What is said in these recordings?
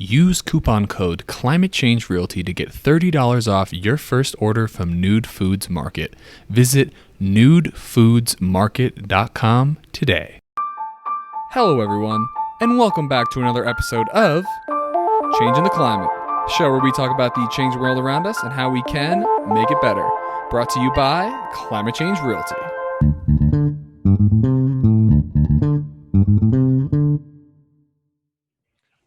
use coupon code Climate Change Realty to get $30 off your first order from Nude Foods Market. Visit nudefoodsmarket.com today. Hello, everyone, and welcome back to another episode of Changing the Climate, a show where we talk about the changing world around us and how we can make it better. Brought to you by Climate Change Realty.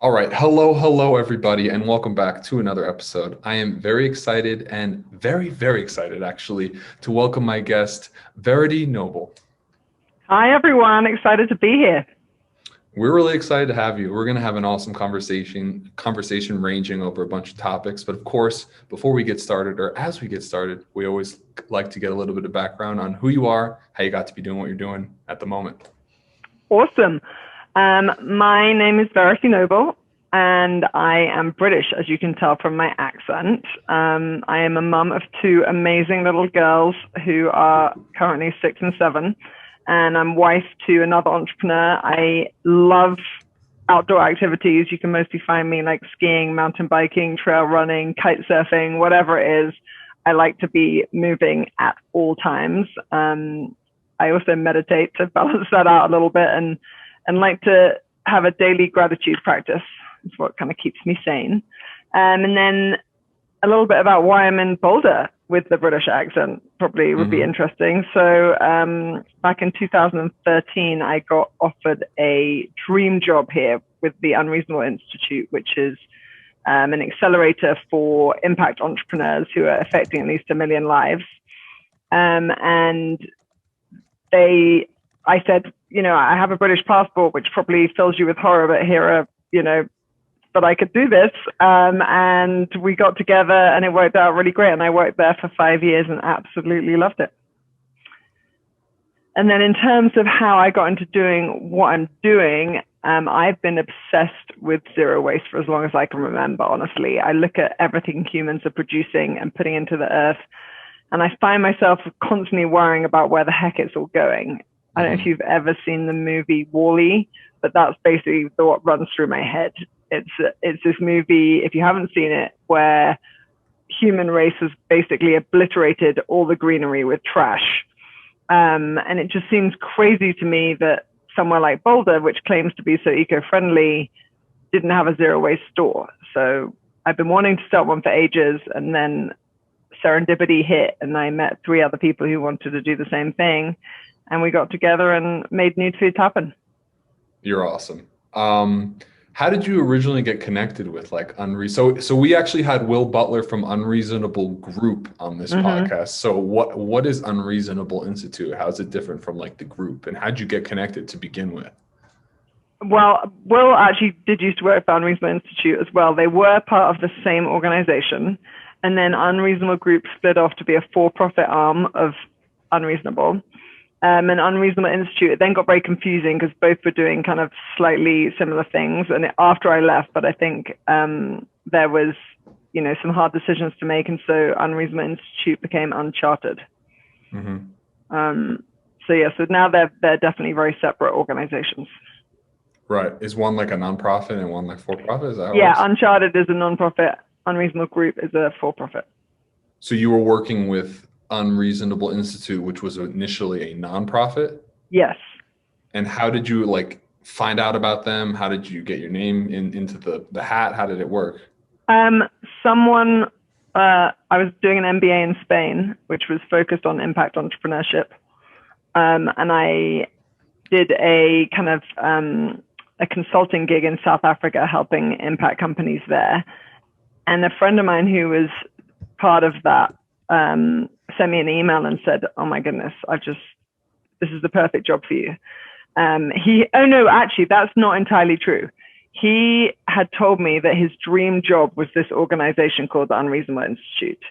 All right. Hello, everybody, and welcome back to another episode. I am very excited and very excited, actually, to welcome my guest, Verity Noble. Hi, everyone. Excited to be here. We're really excited to have you. We're going to have an awesome conversation ranging over a bunch of topics. But of course, before we get started, or as we get started, we always like to get a little bit of background on who you are, how you got to be doing what you're doing at the moment. Awesome. My name is Verity Noble, and I am British, as you can tell from my accent. I am a mum of two amazing little girls who are currently 6 and 7. And I'm wife to another entrepreneur. I love outdoor activities. You can mostly find me like skiing, mountain biking, trail running, kite surfing, whatever it is. I like to be moving at all times. I also meditate to balance that out a little bit and like to have a daily gratitude practice. It's what kind of keeps me sane. And then a little bit about why I'm in Boulder with the British accent probably would be interesting. So back in 2013, I got offered a dream job here with the Unreasonable Institute, which is an accelerator for impact entrepreneurs who are affecting at least 1 million lives. And I said, I have a British passport, which probably fills you with horror, but here are, but I could do this. And we got together and it worked out really great. And I worked there for 5 years and absolutely loved it. And then in terms of how I got into doing what I'm doing, I've been obsessed with zero waste for as long as I can remember, honestly. I look at everything humans are producing and putting into the earth, and I find myself constantly worrying about where the heck it's all going. I don't know if you've ever seen the movie WALL-E, but that's basically what runs through my head. It's this movie, if you haven't seen it, where human race has basically obliterated all the greenery with trash. And it just seems crazy to me that somewhere like Boulder, which claims to be so eco-friendly, didn't have a zero waste store. So I've been wanting to start one for ages, and then serendipity hit, and I met 3 other people who wanted to do the same thing. And we got together and made Nude Foods happen. You're awesome. How did you originally get connected with So we actually had Will Butler from Unreasonable Group on this podcast. So what is Unreasonable Institute? How is it different from the group? And how'd you get connected to begin with? Well, Will actually did used to work for Unreasonable Institute as well. They were part of the same organization. And then Unreasonable Group split off to be a for-profit arm of Unreasonable. And Unreasonable Institute, it then got very confusing because both were doing kind of slightly similar things. And after I left, but I think there was, some hard decisions to make. And so Unreasonable Institute became Uncharted. So now they're definitely very separate organizations. Right. Is one like a nonprofit and one like for-profit? Is that how it Yeah, works? Uncharted is a nonprofit. Unreasonable Group is a for-profit. So you were working with Unreasonable Institute, which was initially a nonprofit? Yes. And how did you find out about them? How did you get your name into the hat? How did it work? I was doing an MBA in Spain, which was focused on impact entrepreneurship. And I did a kind of a consulting gig in South Africa, helping impact companies there. And a friend of mine who was part of that sent me an email and said, "Oh my goodness, this is the perfect job for you." Actually, that's not entirely true. He had told me that his dream job was this organization called the Unreasonable Institute.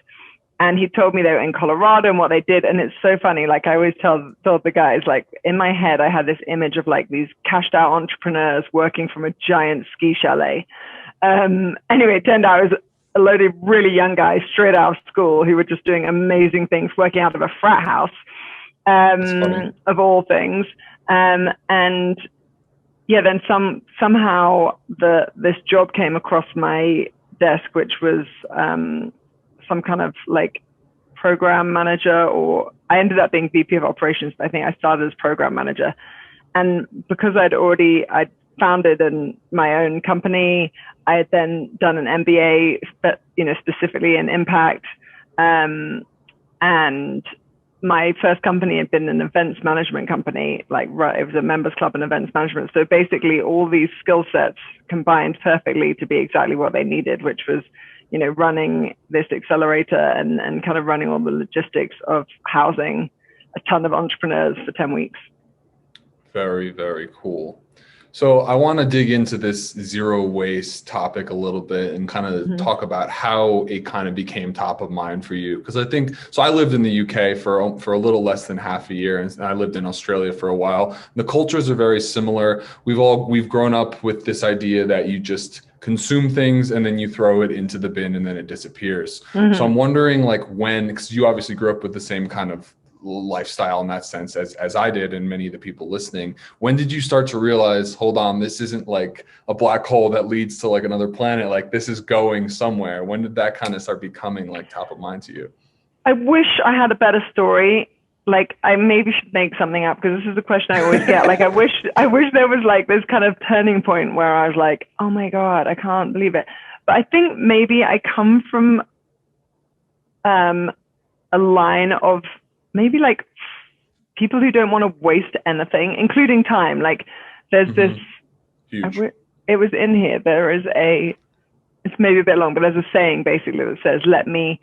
And he told me they were in Colorado and what they did. And it's so funny. I always told the guys, in my head, I had this image of these cashed out entrepreneurs working from a giant ski chalet. Anyway, it turned out it was a load of really young guys straight out of school who were just doing amazing things, working out of a frat house, of all things. And then somehow this job came across my desk, which was some kind of like program manager, or I ended up being VP of operations. But I think I started as program manager, and because I'd founded my own company, I had then done an MBA, specifically in impact, and my first company had been an events management company, it was a members club and events management. So basically all these skill sets combined perfectly to be exactly what they needed, which was, running this accelerator and kind of running all the logistics of housing a ton of entrepreneurs for 10 weeks. Very, very cool. So I want to dig into this zero waste topic a little bit and kind of talk about how it kind of became top of mind for you. Because I think, so I lived in the UK for a little less than half a year, and I lived in Australia for a while. The cultures are very similar. We've grown up with this idea that you just consume things and then you throw it into the bin and then it disappears. So I'm wondering, like, because you obviously grew up with the same kind of lifestyle in that sense as I did, and many of the people listening, when did you start to realize, hold on, this isn't like a black hole that leads to like another planet, like this is going somewhere? When did that kind of start becoming like top of mind to you? I wish I had a better story. Like, I maybe should make something up, because this is the question I always get. Like, I wish there was like this kind of turning point where I was like, oh my God, I can't believe it. But I think maybe I come from a line of maybe like people who don't want to waste anything, including time. Like, there's this, it was in here. It's maybe a bit long, but there's a saying basically that says, let me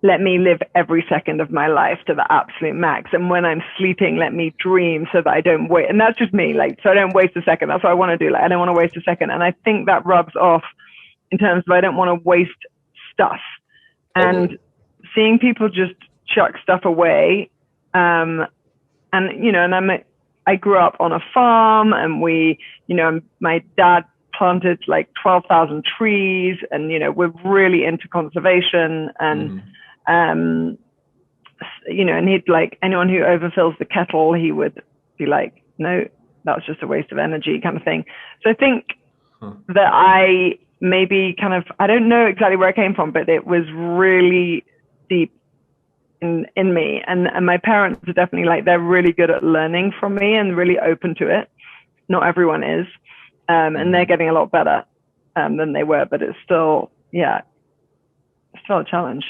live every second of my life to the absolute max. And when I'm sleeping, let me dream so that I don't wait. And that's just me, like, so I don't waste a second. That's what I want to do. Like, I don't want to waste a second. And I think that rubs off in terms of I don't want to waste stuff. And seeing people just chuck stuff away. And I grew up on a farm, and my dad planted like 12,000 trees, and, we're really into conservation, and, and he'd like, anyone who overfills the kettle, he would be like, no, that was just a waste of energy, kind of thing. So I think that I maybe kind of, I don't know exactly where I came from, but it was really deep in me, and my parents are definitely like, they're really good at learning from me and really open to it. Not everyone is, and they're getting a lot better than they were, but it's still a challenge.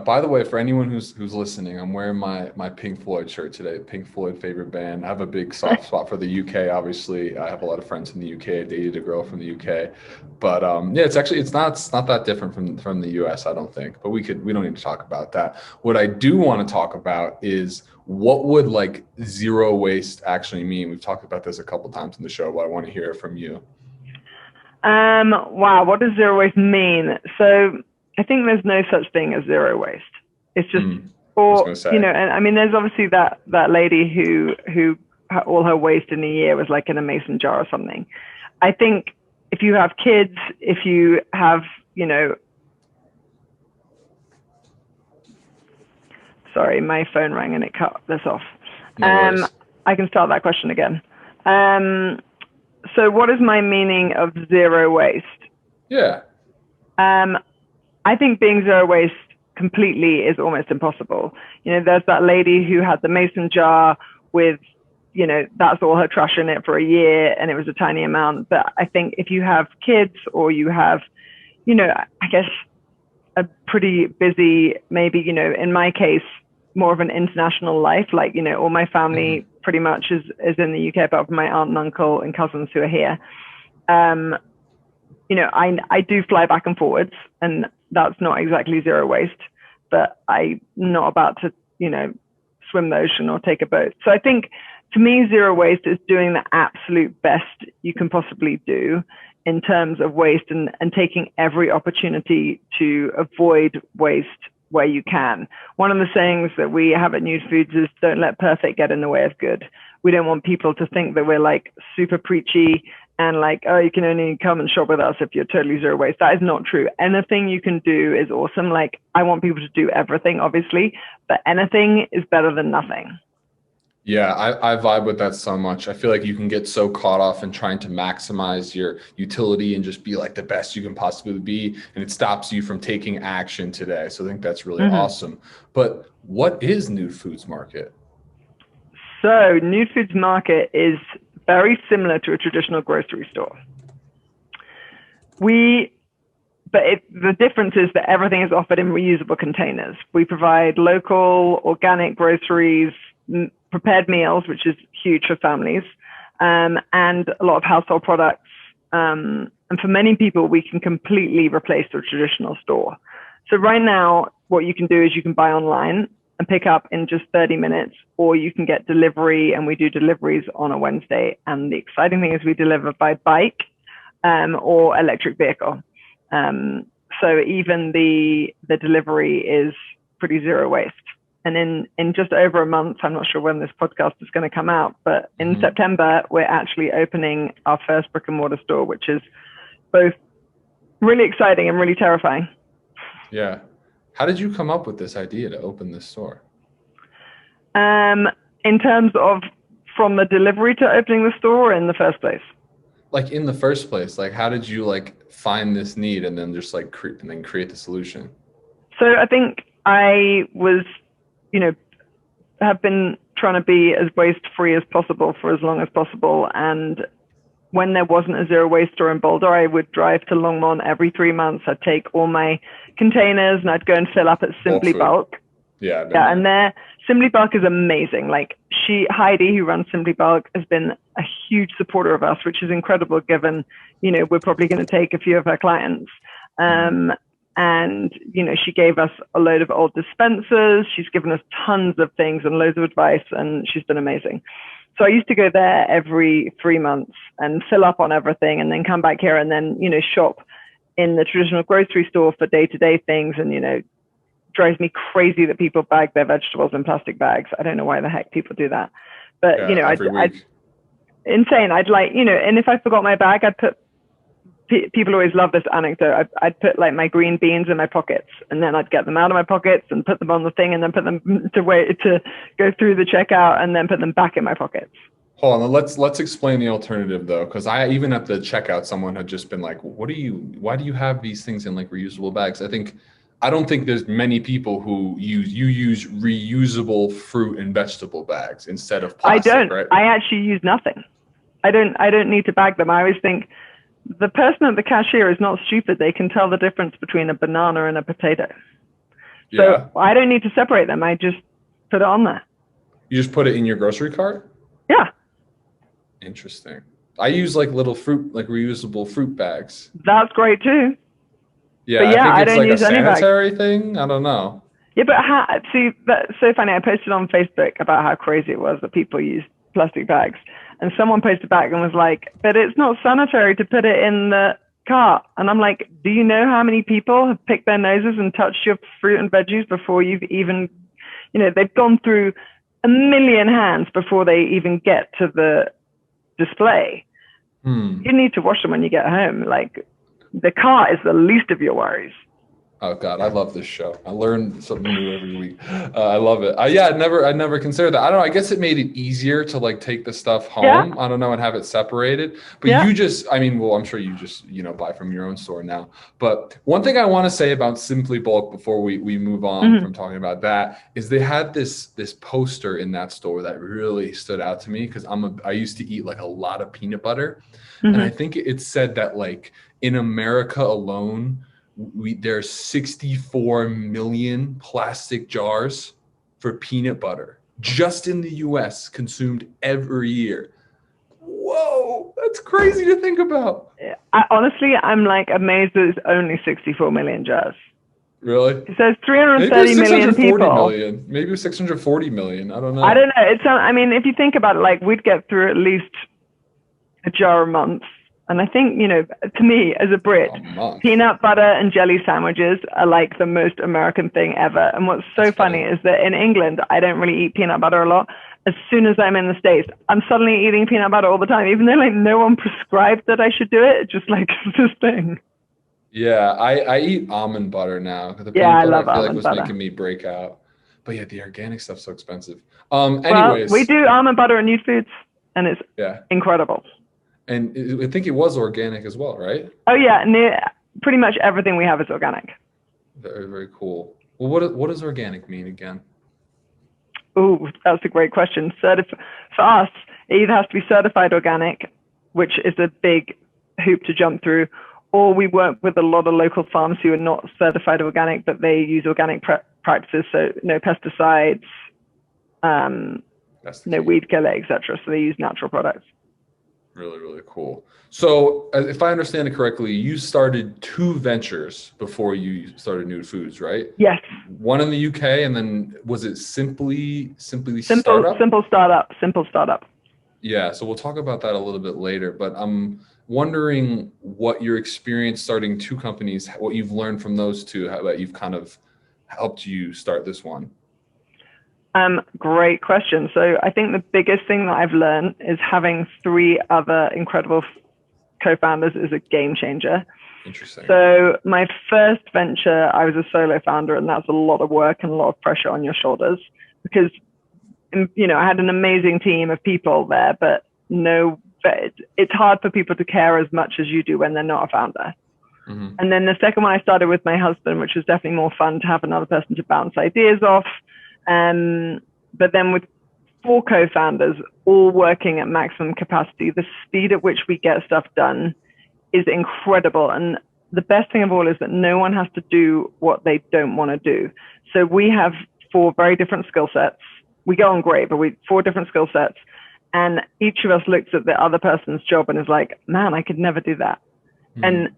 By the way, for anyone who's listening, I'm wearing my Pink Floyd shirt today. Pink Floyd, favorite band. I have a big soft spot for the UK. Obviously, I have a lot of friends in the UK. I dated a girl from the UK, but it's not that different from the US, I don't think. But we don't need to talk about that. What I do want to talk about is, what would like zero waste actually mean? We've talked about this a couple times in the show, but I want to hear it from you. Wow, what does zero waste mean? So I think there's no such thing as zero waste. It's just, and I mean, there's obviously that lady who all her waste in a year was like in a mason jar or something. I think if you have kids, if you have, sorry, my phone rang and it cut this off. No I can start that question again. So what is my meaning of zero waste? Yeah. I think being zero waste completely is almost impossible. There's that lady who had the mason jar with, that's all her trash in it for a year, and it was a tiny amount. But I think if you have kids, or you have, I guess a pretty busy, maybe, in my case, more of an international life, like, all my family pretty much is in the UK, apart from my aunt and uncle and cousins who are here. I do fly back and forwards, and that's not exactly zero waste, but I'm not about to, swim the ocean or take a boat. So I think, to me, zero waste is doing the absolute best you can possibly do in terms of waste, and taking every opportunity to avoid waste where you can. One of the sayings that we have at News Foods is, don't let perfect get in the way of good. We don't want people to think that we're like super preachy and like, oh, you can only come and shop with us if you're totally zero waste. That is not true. Anything you can do is awesome. Like, I want people to do everything, obviously, but anything is better than nothing. Yeah, I vibe with that so much. I feel like you can get so caught off in trying to maximize your utility and just be like the best you can possibly be, and it stops you from taking action today. So I think that's really Hmm. awesome. But what is Nude Foods Market? So, Nude Foods Market is very similar to a traditional grocery store. We the difference is that everything is offered in reusable containers. We provide local, organic groceries, prepared meals, which is huge for families, and a lot of household products. And for many people, we can completely replace the traditional store. So right now, what you can do is you can buy online and pick up in just 30 minutes, or you can get delivery, and we do deliveries on a Wednesday. And the exciting thing is we deliver by bike or electric vehicle. So even the delivery is pretty zero waste. And in just over a month, I'm not sure when this podcast is going to come out, but in September, we're actually opening our first brick and mortar store, which is both really exciting and really terrifying. Yeah. How did you come up with this idea to open this store? In terms of from the delivery to opening the store in the first place. Like in the first place, like how did you like find this need and then just like create the solution? So I think I was, have been trying to be as waste free as possible for as long as possible. And when there wasn't a zero waste store in Boulder, I would drive to Longmont every 3 months. I'd take all my containers and I'd go and fill up at Simply Bulk. Yeah. Yeah, and their Simply Bulk is amazing. Like Heidi, who runs Simply Bulk, has been a huge supporter of us, which is incredible given, we're probably going to take a few of her clients. And, she gave us a load of old dispensers. She's given us tons of things and loads of advice, and she's been amazing. So I used to go there every 3 months and fill up on everything and then come back here and then, shop in the traditional grocery store for day-to-day things. And, drives me crazy that people bag their vegetables in plastic bags. I don't know why the heck people do that. But, yeah, I'd insane. I'd like, and if I forgot my bag, I'd put, people always love this anecdote. I'd put like my green beans in my pockets, and then I'd get them out of my pockets and put them on the thing and then put them to go through the checkout and then put them back in my pockets. Hold on, let's explain the alternative though, because I even at the checkout, someone had just been like, why do you have these things in like reusable bags? I don't think there's many people who use reusable fruit and vegetable bags instead of plastic, I don't. right? I actually use nothing. I don't need to bag them. I always think the person at the cashier is not stupid. They can tell the difference between a banana and a potato. So yeah. I don't need to separate them. I just put it on there. You just put it in your grocery cart? Yeah. Interesting. I use like little fruit, like reusable fruit bags. That's great too. Yeah, but yeah, I think it's don't like use a any sanitary thing. I don't know. Yeah, but see, that's so funny. I posted on Facebook about how crazy it was that people use plastic bags. And someone posted back and was like, but it's not sanitary to put it in the cart. And I'm like, do you know how many people have picked their noses and touched your fruit and veggies before you've even, they've gone through a million hands before they even get to the display. You need to wash them when you get home. Like, the cart is the least of your worries. Oh God, I love this show. I learn something new every week. I love it. I'd never considered that. I don't know. I guess it made it easier to like take the stuff home. Yeah. I don't know, and have it separated. But yeah. I'm sure you just, buy from your own store now. But one thing I want to say about Simply Bulk before we move on from talking about that is they had this poster in that store that really stood out to me because I used to eat like a lot of peanut butter. And I think it said that like in America alone, there's 64 million plastic jars for peanut butter just in the US consumed every year. Whoa, that's crazy to think about. Honestly, I'm like amazed that it's only 64 million jars. Really? It says 330 million people. Maybe 640 million. I don't know. I don't know. If you think about it, like we'd get through at least a jar a month. And I think, to me, as a Brit, peanut butter and jelly sandwiches are like the most American thing ever. And what's so funny is that in England, I don't really eat peanut butter a lot. As soon as I'm in the States, I'm suddenly eating peanut butter all the time, even though like no one prescribed that I should do it. It's just like this thing. Yeah, I eat almond butter now. I love almond butter. Making me break out. But yeah, the organic stuff's so expensive. Well, we Anyways, do almond butter and Nude Foods, and it's yeah. incredible. And I think it was organic as well, right? Oh yeah, pretty much everything we have is organic. Very, very cool. Well, what does organic mean again? Oh, that's a great question. For us, it either has to be certified organic, which is a big hoop to jump through, or we work with a lot of local farms who are not certified organic, but they use organic practices, so no pesticides, no weed killer, etc. So they use natural products. Really, really cool. So, if I understand it correctly, you started 2 ventures before you started Nude Foods, right? Yes. One in the UK, and then was it simply Simple startup? startup. Yeah, so we'll talk about that a little bit later, but I'm wondering what your experience starting 2 companies, what you've learned from those two, how that you've kind of helped you start this one. Great question. So I think the biggest thing that I've learned is having 3 other incredible co-founders is a game changer. Interesting. So my first venture, I was a solo founder, and that's a lot of work and a lot of pressure on your shoulders because, I had an amazing team of people there, but it's hard for people to care as much as you do when they're not a founder. Mm-hmm. And then the second one I started with my husband, which was definitely more fun to have another person to bounce ideas off. But then with 4 co-founders all working at maximum capacity, the speed at which we get stuff done is incredible. And the best thing of all is that no one has to do what they don't want to do. So we have 4 very different skill sets. We go on great, but 4 different skill sets. And each of us looks at the other person's job and is like, man, I could never do that. Mm. And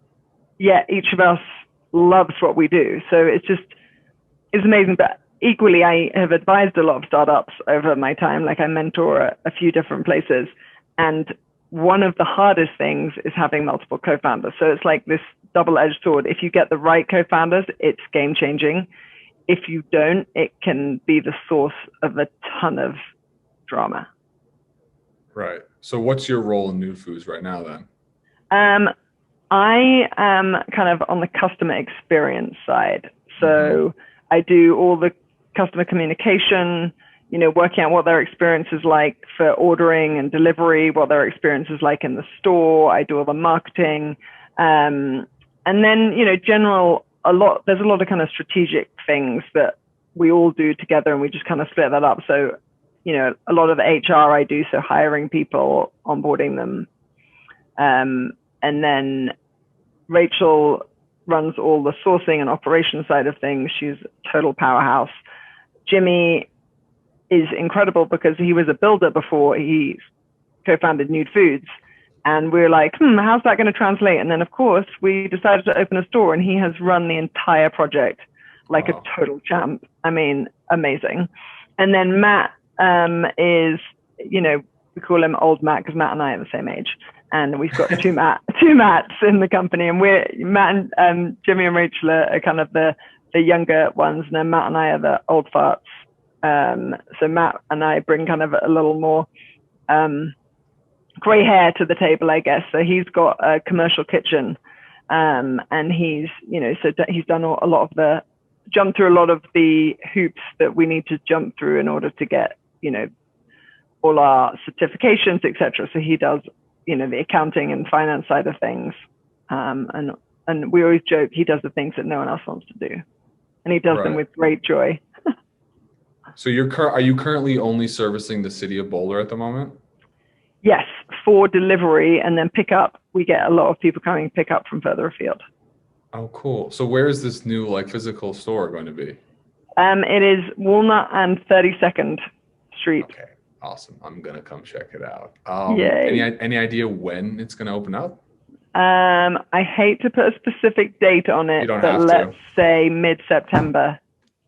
yet each of us loves what we do. So it's amazing. But equally, I have advised a lot of startups over my time. Like I mentor a few different places. And one of the hardest things is having multiple co-founders. So it's like this double-edged sword. If you get the right co-founders, it's game changing. If you don't, it can be the source of a ton of drama. Right. So what's your role in Nude Foods right now then? I am kind of on the customer experience side. So I do all the customer communication, working out what their experience is like for ordering and delivery, what their experience is like in the store. I do all the marketing. And then, there's a lot of kind of strategic things that we all do together and we just kind of split that up. So, a lot of the HR I do, so hiring people, onboarding them. And then Rachel runs all the sourcing and operations side of things. She's a total powerhouse. Jimmy is incredible because he was a builder before he co-founded Nude Foods. And we were like, how's that going to translate? And then, of course, we decided to open a store and he has run the entire project like a total champ. I mean, amazing. And then Matt is, we call him Old Matt because Matt and I are the same age. And we've got two Matts in the company. And Matt and Jimmy and Rachel are kind of the younger ones. And then Matt and I are the old farts. So Matt and I bring kind of a little more gray hair to the table, I guess. So he's got a commercial kitchen, and he's, he's done a lot of jump through a lot of the hoops that we need to jump through in order to get, all our certifications, etc. So he does, the accounting and finance side of things, and we always joke he does the things that no one else wants to do, and he does them with great joy. So are you currently only servicing the city of Boulder at the moment? Yes, for delivery, and then pick up. We get a lot of people coming pick up from further afield. Oh, cool. So where is this new physical store going to be? It is Walnut and 32nd Street. Okay, awesome. I'm gonna come check it out. Yay. Any idea when it's gonna open up? I hate to put a specific date on it, but let's say mid-September.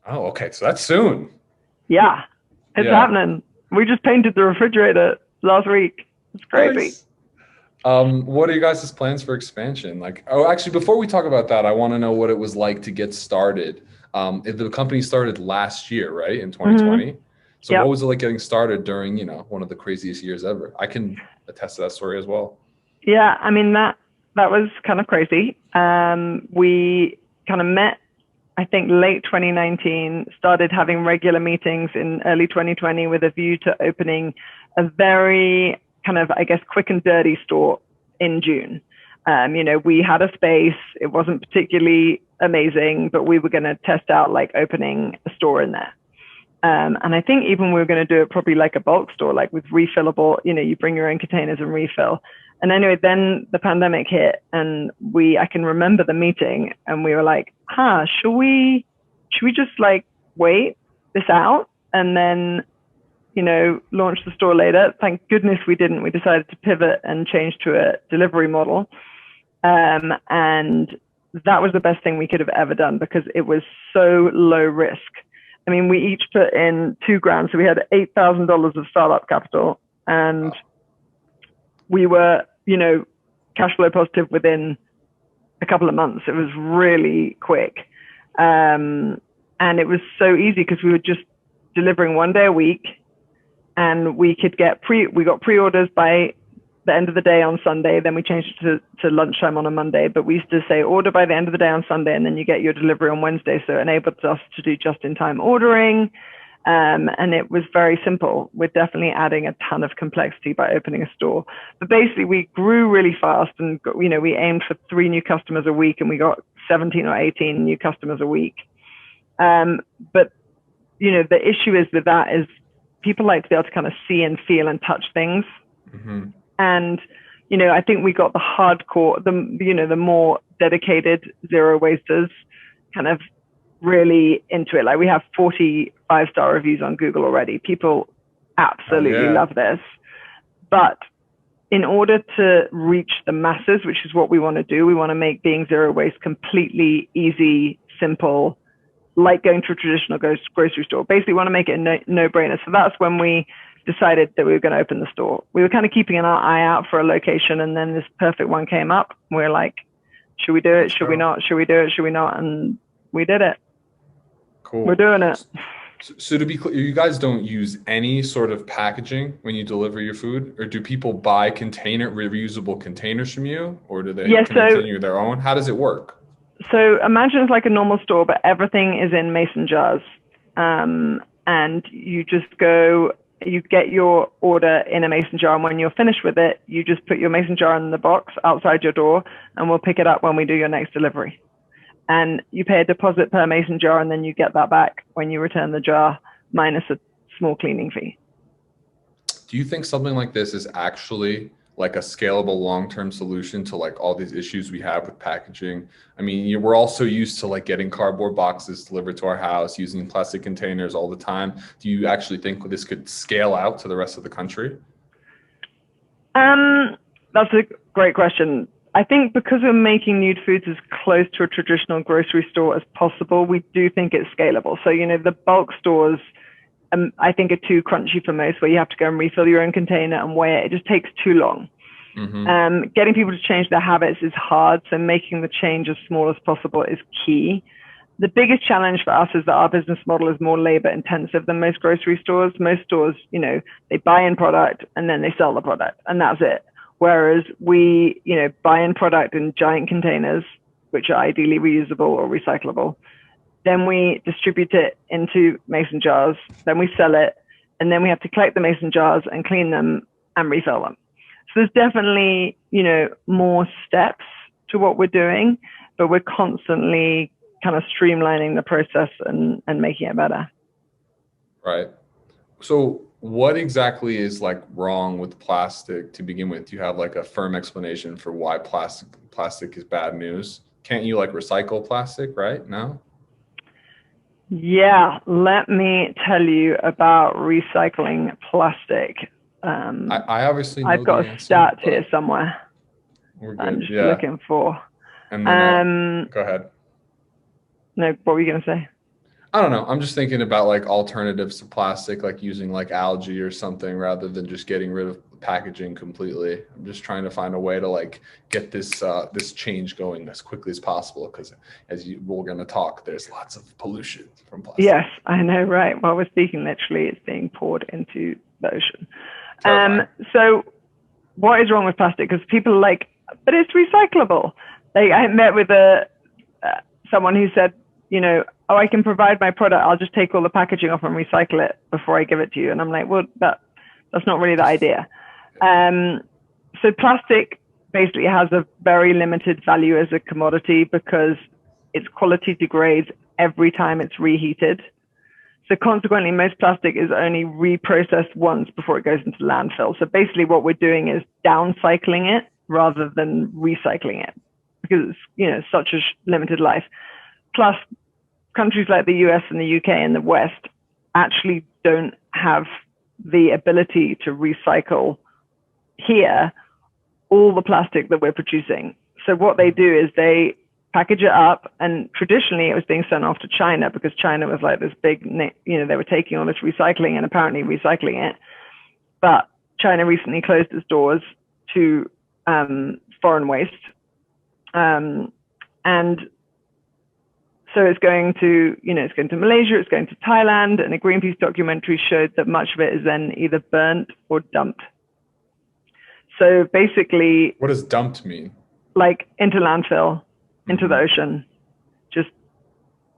Oh, okay. So that's soon. Yeah, it's happening. We just painted the refrigerator last week. It's crazy. Nice. What are you guys' plans for expansion? Actually, before we talk about that, I want to know what it was like to get started. The company started last year, right? In 2020. Mm-hmm. So what was it like getting started during, one of the craziest years ever? I can attest to that story as well. Yeah, I mean, that was kind of crazy. We kind of met I think, late 2019, started having regular meetings in early 2020 with a view to opening a very kind of, I guess, quick and dirty store in June. We had a space. It wasn't particularly amazing, but we were going to test out like opening a store in there. And I think even we were going to do it probably like a bulk store, like with refillable, you bring your own containers and refill. And anyway, then the pandemic hit, and I can remember the meeting, and we were like, should we just like wait this out and then, launch the store later? Thank goodness we didn't. We decided to pivot and change to a delivery model. And that was the best thing we could have ever done because it was so low risk. I mean, we each put in $2,000. So we had $8,000 of startup capital, and we were, cash flow positive within a couple of months. It was really quick. And it was so easy because we were just delivering one day a week, and we got pre-orders by the end of the day on Sunday. Then we changed it to lunchtime on a Monday, but we used to say order by the end of the day on Sunday, and then you get your delivery on Wednesday. So it enabled us to do just-in-time ordering. And it was very simple. We're definitely adding a ton of complexity by opening a store. But basically, we grew really fast, and we aimed for 3 new customers a week, and we got 17 or 18 new customers a week. But the issue is with that is people like to be able to kind of see and feel and touch things. Mm-hmm. And, I think we got the hardcore, the more dedicated zero wasters kind of really into it. Like we have 40 5-star reviews on Google already. People absolutely love this. But in order to reach the masses, which is what we want to do, we want to make being zero waste completely easy, simple, like going to a traditional grocery store. Basically, we want to make it a no-brainer. So that's when we decided that we were going to open the store. We were kind of keeping an eye out for a location, and then this perfect one came up. We were like, should we do it? Should we not? Should we do it? Should we not? And we did it. Cool. We're doing it. So to be clear, you guys don't use any sort of packaging when you deliver your food, or do people buy reusable containers from you, or do they continue their own? How does it work? So imagine it's like a normal store, but everything is in mason jars. And you just you get your order in a mason jar, and when you're finished with it, you just put your mason jar in the box outside your door, and we'll pick it up when we do your next delivery. And you pay a deposit per mason jar, and then you get that back when you return the jar, minus a small cleaning fee. Do you think something like this is actually like a scalable long-term solution to like all these issues we have with packaging? I mean, we're all so used to like getting cardboard boxes delivered to our house, using plastic containers all the time. Do you actually think this could scale out to the rest of the country? That's a great question. I think because we're making Nude Foods as close to a traditional grocery store as possible, we do think it's scalable. So, the bulk stores, I think, are too crunchy for most, where you have to go and refill your own container and weigh it. It just takes too long. Mm-hmm. Getting people to change their habits is hard. So making the change as small as possible is key. The biggest challenge for us is that our business model is more labor intensive than most grocery stores. Most stores, they buy in product and then they sell the product, and that's it. Whereas we, buy in product in giant containers, which are ideally reusable or recyclable. Then we distribute it into mason jars. Then we sell it. And then we have to collect the mason jars and clean them and refill them. So there's definitely, more steps to what we're doing, but we're constantly kind of streamlining the process and making it better. Right. So what exactly is like wrong with plastic to begin with? Do you have like a firm explanation for why plastic is bad news? Can't you like recycle plastic, right? No? Yeah, let me tell you about recycling plastic. I obviously know I've got a stat here somewhere. We're good. I'm just looking for. And then, go ahead. No, what were you going to say? I don't know. I'm just thinking about like alternatives to plastic, like using like algae or something rather than just getting rid of packaging completely. I'm just trying to find a way to like get this change going as quickly as possible, because we're going to talk, there's lots of pollution from plastic. Yes, I know, right? While we're speaking, literally it's being poured into the ocean. So what is wrong with plastic? Because people are like, but it's recyclable. I met with someone who said, oh, I can provide my product. I'll just take all the packaging off and recycle it before I give it to you. And I'm like, well, that's not really the idea. So plastic basically has a very limited value as a commodity because its quality degrades every time it's reheated. So consequently, most plastic is only reprocessed once before it goes into landfill. So basically what we're doing is downcycling it rather than recycling it because it's, such a limited life. Plus, countries like the US and the UK and the West actually don't have the ability to recycle here all the plastic that we're producing. So what they do is they package it up, and traditionally it was being sent off to China because China was like this big, they were taking all this recycling and apparently recycling it. But China recently closed its doors to foreign waste. And so it's going to, it's going to Malaysia, it's going to Thailand, and a Greenpeace documentary showed that much of it is then either burnt or dumped. So basically, what does dumped mean? Like into landfill, into the ocean, just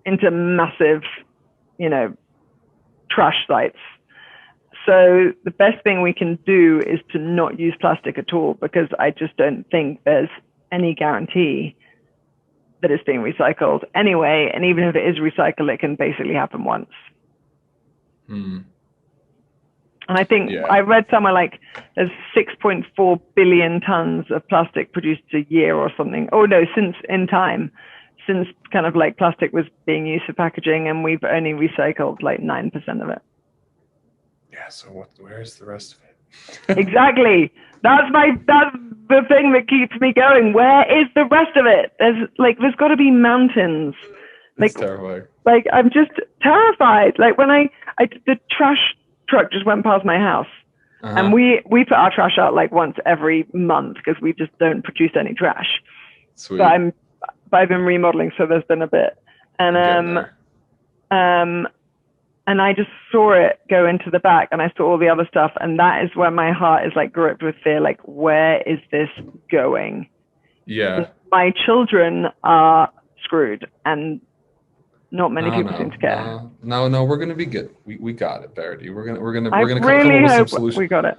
into massive, trash sites. So the best thing we can do is to not use plastic at all, because I just don't think there's any guarantee that it's being recycled anyway. And even if it is recycled, it can basically happen once. And I think I read somewhere like there's 6.4 billion tons of plastic produced a year or something. Oh no, since kind of like plastic was being used for packaging, and we've only recycled like 9% of it. Yeah. So where's the rest of it? Exactly. That's the thing that keeps me going. Where is the rest of it? There's got to be mountains. It's terrifying. Like I'm just terrified. Like when the trash truck just went past my house, and we put our trash out like once every month because we just don't produce any trash. Sweet. But I've been remodeling, so there's been a bit, and I just saw it go into the back, and I saw all the other stuff, and that is where my heart is like gripped with fear. Like, where is this going? Yeah. My children are screwed, and not many people seem to care. No, we're gonna be good. We got it, Verity. We're gonna really come up with some solutions. We got it.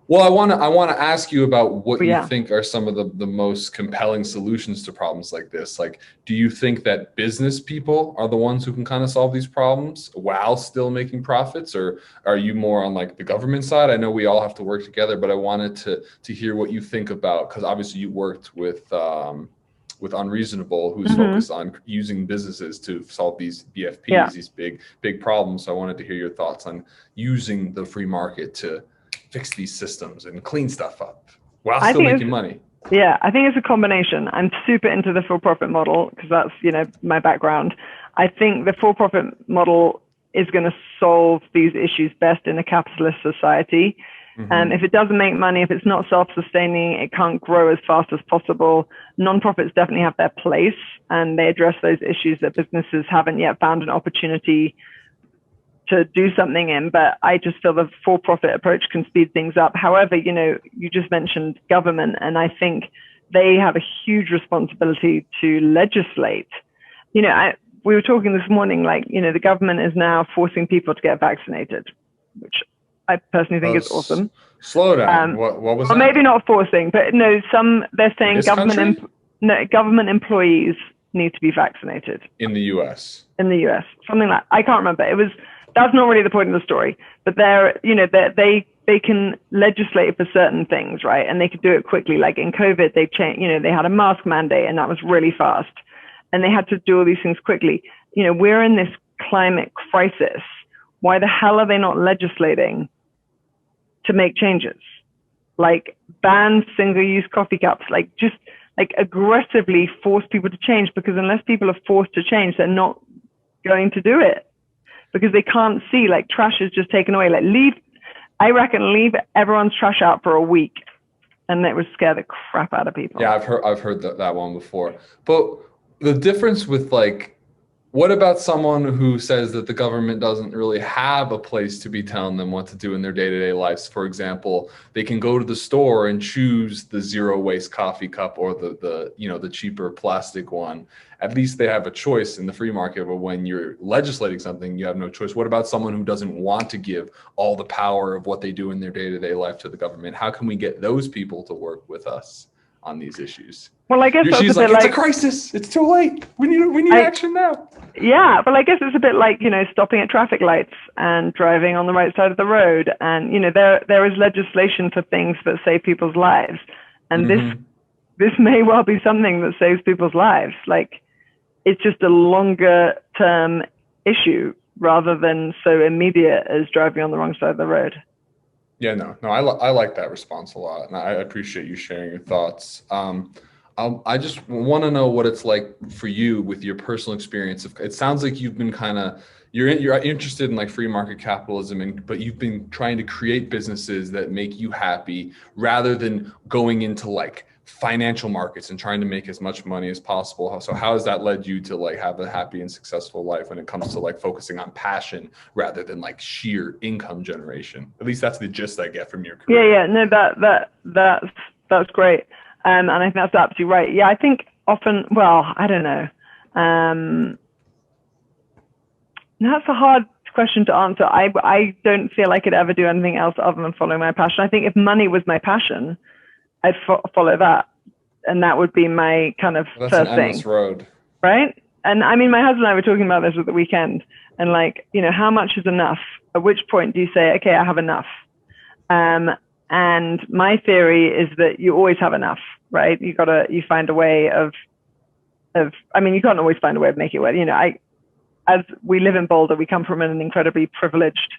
Well, I want to ask you about what you think are some of the most compelling solutions to problems like this. Like, do you think that business people are the ones who can kind of solve these problems while still making profits, or are you more on like the government side? I know we all have to work together, but I wanted to hear what you think about, because obviously you worked with Unreasonable, who's focused on using businesses to solve these BFPs, these big problems. So I wanted to hear your thoughts on using the free market to fix these systems and clean stuff up while still making money. Yeah, I think it's a combination. I'm super into the for-profit model because that's, my background. I think the for-profit model is going to solve these issues best in a capitalist society. And if it doesn't make money, if it's not self-sustaining, it can't grow as fast as possible. Nonprofits definitely have their place, and they address those issues that businesses haven't yet found an opportunity to do something in. But I just feel the for-profit approach can speed things up. However, you just mentioned government, and I think they have a huge responsibility to legislate. We were talking this morning, like, the government is now forcing people to get vaccinated, which I personally think is awesome. Slow down. What was that? Maybe not forcing, but no, they're saying government employees need to be vaccinated. In the US. In the US. Something like, I can't remember. That's not really the point of the story, but they can legislate for certain things, right? And they could do it quickly. Like in COVID, they had a mask mandate, and that was really fast. And they had to do all these things quickly. We're in this climate crisis. Why the hell are they not legislating to make changes? Like ban single-use coffee cups, like just like aggressively force people to change, because unless people are forced to change, they're not going to do it, because they can't see, like, trash is just taken away. Like leave everyone's trash out for a week, and it would scare the crap out of people. Yeah, I've heard that one before. But the difference with like What about someone who says that the government doesn't really have a place to be telling them what to do in their day-to-day lives? For example, they can go to the store and choose the zero waste coffee cup or the cheaper plastic one. At least they have a choice in the free market, but when you're legislating something, you have no choice. What about someone who doesn't want to give all the power of what they do in their day-to-day life to the government? How can we get those people to work with us on these issues? Well, I guess She's like, it's a crisis. It's too late. We need action now. Yeah, but I guess it's a bit like, stopping at traffic lights and driving on the right side of the road. And, there is legislation for things that save people's lives. And this may well be something that saves people's lives. Like, it's just a longer term issue rather than so immediate as driving on the wrong side of the road. Yeah, no, I like that response a lot. And I appreciate you sharing your thoughts. I just want to know what it's like for you with your personal experience. It sounds like you've been you're interested in like free market capitalism, but you've been trying to create businesses that make you happy rather than going into like financial markets and trying to make as much money as possible. So how has that led you to like have a happy and successful life when it comes to like focusing on passion rather than like sheer income generation? At least that's the gist I get from your career. Yeah. No, that's great. And I think that's absolutely right. Yeah, I think often, well, I don't know. That's a hard question to answer. I don't feel I could ever do anything else other than follow my passion. I think if money was my passion, I'd follow that. And that would be my kind of Well, first that's an endless thing. road. Right? And I mean, my husband and I were talking about this at the weekend. And like, how much is enough? At which point do you say, okay, I have enough? And my theory is that you always have enough, right? You find a way I mean, you can't always find a way of making it work. As we live in Boulder, we come from an incredibly privileged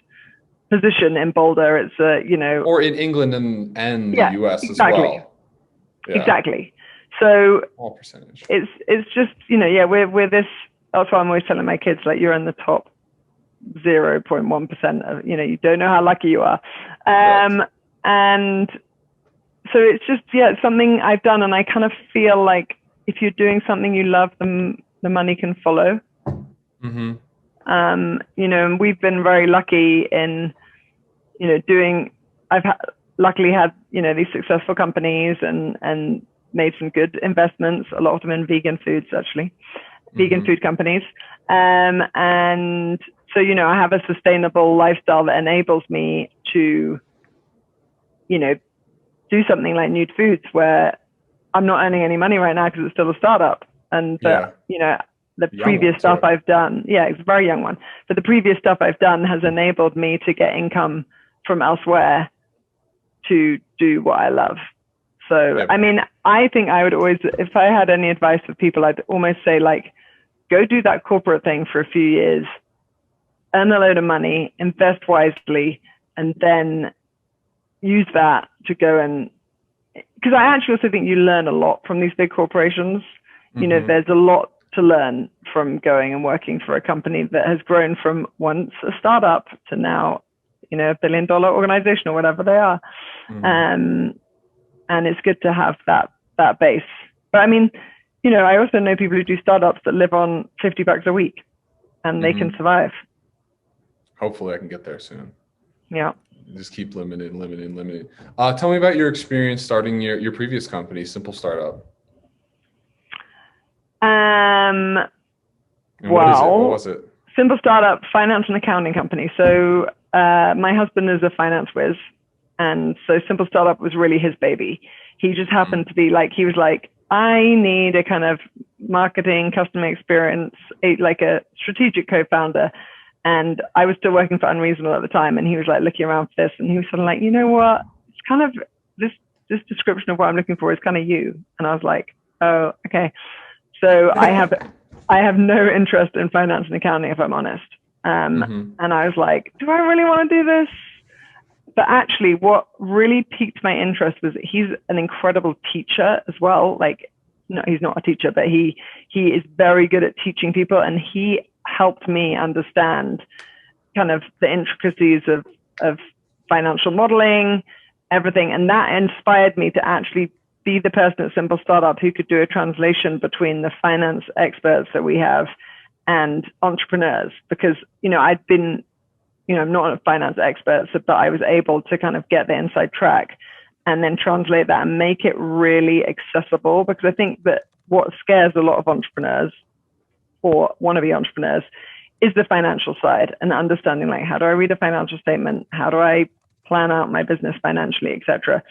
position in Boulder. It's or in England and the US as well. Yeah. Exactly. So small percentage. It's just, we're this, that's why I'm always telling my kids, like, you're in the top 0.1% of, you don't know how lucky you are. Right. And so it's just, it's something I've done. And I kind of feel like if you're doing something you love, the money can follow. And we've been very lucky in, luckily had, these successful companies and made some good investments, a lot of them in vegan foods, actually, vegan food companies. And so, I have a sustainable lifestyle that enables me to, do something like Nude Foods, where I'm not earning any money right now because it's still a startup. And, the previous stuff I've done, it's a very young one, but the previous stuff I've done has enabled me to get income from elsewhere to do what I love. So, I mean, I think I would always, if I had any advice for people, I'd almost say, like, go do that corporate thing for a few years, earn a load of money, invest wisely, and then use that to go and, because I actually also think you learn a lot from these big corporations. There's a lot to learn from going and working for a company that has grown from once a startup to now, $1 billion organization or whatever they are. And it's good to have that base. But I mean, I also know people who do startups that live on $50 a week and they can survive. Hopefully I can get there soon. Yeah. Just keep limiting. Tell me about your experience starting your previous company, Simple Startup. What was it? Simple Startup, finance and accounting company. So my husband is a finance whiz, and so Simple Startup was really his baby. He just happened to be like, he was like, I need a kind of marketing, customer experience, like a strategic co-founder. And I was still working for Unreasonable at the time, and he was like looking around for this, and he was sort of like, you know what? It's kind of this description of what I'm looking for is kind of you. And I was like, oh, okay. So I have no interest in finance and accounting, if I'm honest. And I was like, do I really want to do this? But actually, what really piqued my interest was he's an incredible teacher as well. Like, no, he's not a teacher, but he is very good at teaching people, and he helped me understand kind of the intricacies of financial modeling, everything. And that inspired me to actually be the person at Simple Startup who could do a translation between the finance experts that we have and entrepreneurs, because, I'd been, I'm not a finance expert, but I was able to kind of get the inside track and then translate that and make it really accessible. Because I think that what scares a lot of entrepreneurs or wannabe entrepreneurs is the financial side, and understanding, like, how do I read a financial statement? How do I plan out my business financially, etc.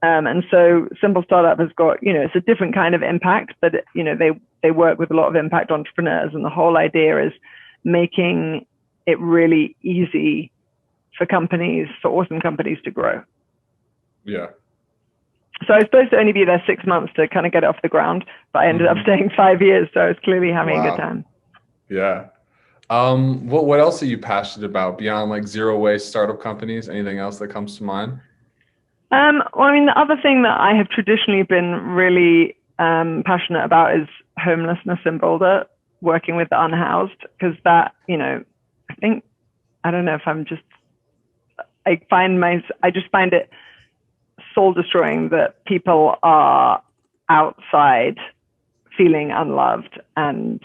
And so Simple Startup has got, it's a different kind of impact, but, they work with a lot of impact entrepreneurs. And the whole idea is making it really easy for awesome companies to grow. Yeah. So I was supposed to only be there 6 months to kind of get it off the ground, but I ended up staying 5 years. So I was clearly having a good time. Yeah. What else are you passionate about beyond like zero waste startup companies? Anything else that comes to mind? Well, I mean, the other thing that I have traditionally been really passionate about is homelessness in Boulder, working with the unhoused, because that, I don't know if I just find it soul destroying that people are outside feeling unloved and,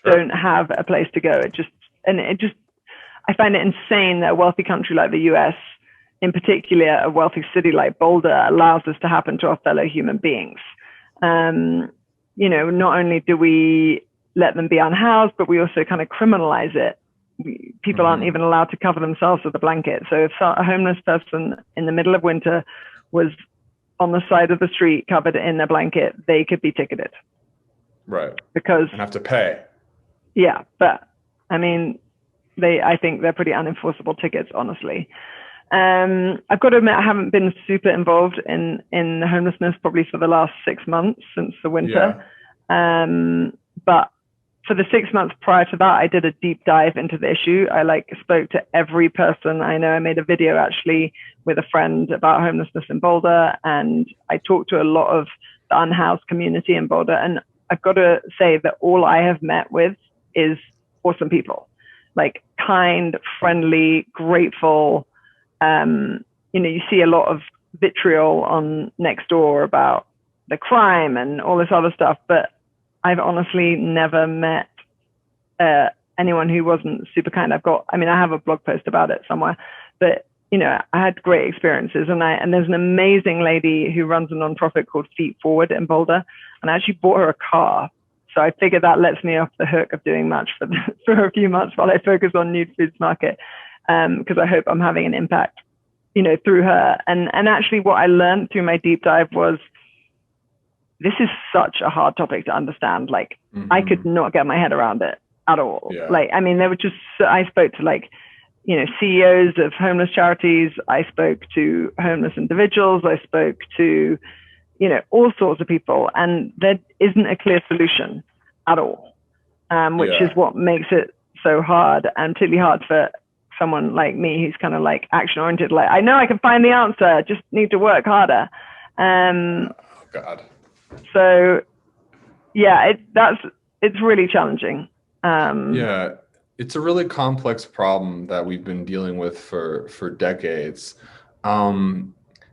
don't have a place to go. I find it insane that a wealthy country like the US, in particular a wealthy city like Boulder, allows this to happen to our fellow human beings. Not only do we let them be unhoused, but we also kind of criminalize it. People aren't even allowed to cover themselves with a blanket. So if a homeless person in the middle of winter was on the side of the street covered in a blanket, they could be ticketed. Right. And have to pay. Yeah, but I mean, I think they're pretty unenforceable tickets, honestly. I've got to admit, I haven't been super involved in homelessness probably for the last 6 months since the winter. Yeah. But for the 6 months prior to that, I did a deep dive into the issue. I spoke to every person I know. I made a video actually with a friend about homelessness in Boulder, and I talked to a lot of the unhoused community in Boulder. And I've got to say that all I have met with is awesome people, like kind, friendly, grateful. You see a lot of vitriol on Nextdoor about the crime and all this other stuff, but I've honestly never met anyone who wasn't super kind. I have a blog post about it somewhere, but I had great experiences, and there's an amazing lady who runs a nonprofit called Feet Forward in Boulder, and I actually bought her a car. So I figured that lets me off the hook of doing much for a few months while I focus on Nude Foods Market, because I hope I'm having an impact, through her. And actually what I learned through my deep dive was, this is such a hard topic to understand. Like, I could not get my head around it at all. Yeah. I spoke to CEOs of homeless charities. I spoke to homeless individuals. I spoke to, all sorts of people, and there isn't a clear solution at all, which is what makes it so hard, and particularly hard for someone like me who's kind of like action oriented. Like, I know I can find the answer, just need to work harder. Oh God. So yeah, it's really challenging. Yeah, it's a really complex problem that we've been dealing with for decades.